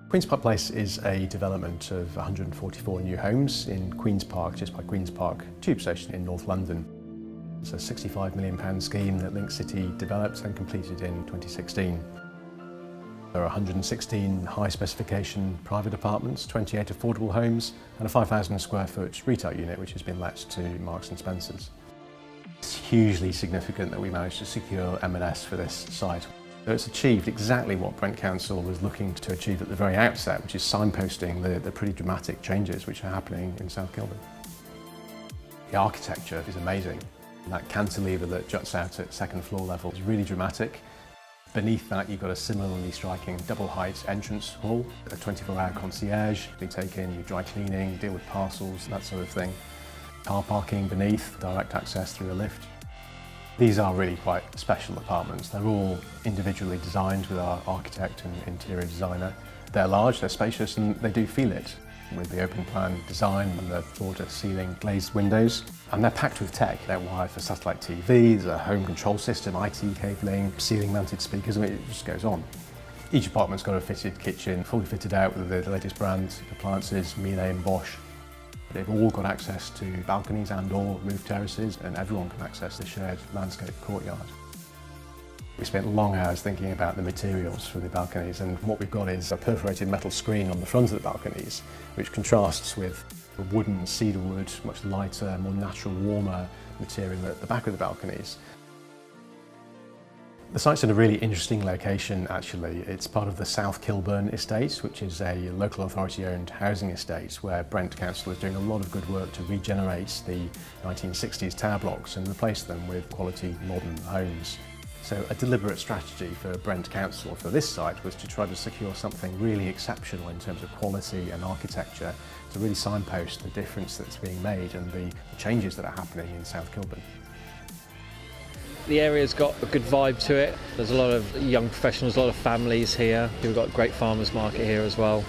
Queen's Park Place is a development of 144 new homes in Queen's Park, just by Queen's Park Tube Station in North London. It's a £65 million scheme that Linkcity developed and completed in 2016. There are 116 high specification private apartments, 28 affordable homes and a 5,000 square foot retail unit which has been let to Marks and Spencer's. It's hugely significant that we managed to secure M&S for this site. So it's achieved exactly what Brent Council was looking to achieve at the very outset, which is signposting the pretty dramatic changes which are happening in South Kilburn. The architecture is amazing. That cantilever that juts out at second floor level is really dramatic. Beneath that you've got a similarly striking double height entrance hall, a 24-hour concierge. You take in your dry cleaning, deal with parcels, that sort of thing. Car parking beneath, direct access through a lift. These are really quite special apartments. They're all individually designed with our architect and interior designer. They're large, they're spacious, and they do feel it with the open plan design and the floor-to-ceiling glazed windows. And they're packed with tech. They're wired for satellite TV, there's a home control system, IT cabling, ceiling-mounted speakers, I mean, it just goes on. Each apartment's got a fitted kitchen, fully fitted out with the latest brand appliances, Miele and Bosch. They've all got access to balconies and/or roof terraces, and everyone can access the shared landscape courtyard. We spent long hours thinking about the materials for the balconies, and what we've got is a perforated metal screen on the front of the balconies, which contrasts with the wooden cedarwood, much lighter, more natural, warmer material at the back of the balconies. The site's in a really interesting location actually. It's part of the South Kilburn Estate, which is a local authority owned housing estate where Brent Council is doing a lot of good work to regenerate the 1960s tower blocks and replace them with quality modern homes. So a deliberate strategy for Brent Council for this site was to try to secure something really exceptional in terms of quality and architecture to really signpost the difference that's being made and the changes that are happening in South Kilburn. The area's got a good vibe to it. There's a lot of young professionals, a lot of families here. We've got a great farmers market here as well.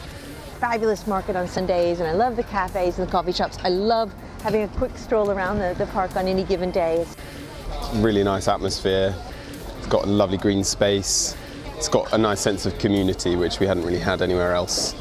Fabulous market on Sundays, and I love the cafes and the coffee shops. I love having a quick stroll around the park on any given day. It's really nice atmosphere. It's got a lovely green space. It's got a nice sense of community, which we hadn't really had anywhere else.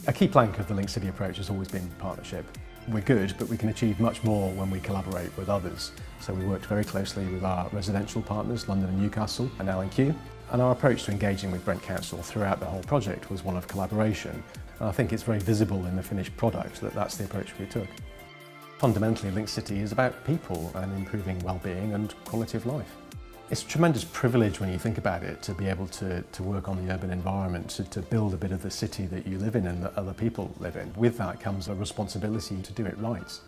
A key plank of the Linkcity approach has always been partnership. We're good, but we can achieve much more when we collaborate with others. So we worked very closely with our residential partners, Londonewcastle and L&Q. And our approach to engaging with Brent Council throughout the whole project was one of collaboration. And I think it's very visible in the finished product that that's the approach we took. Fundamentally, Linkcity is about people and improving well-being and quality of life. It's a tremendous privilege when you think about it to be able to work on the urban environment, to build a bit of the city that you live in and that other people live in. With that comes a responsibility to do it right.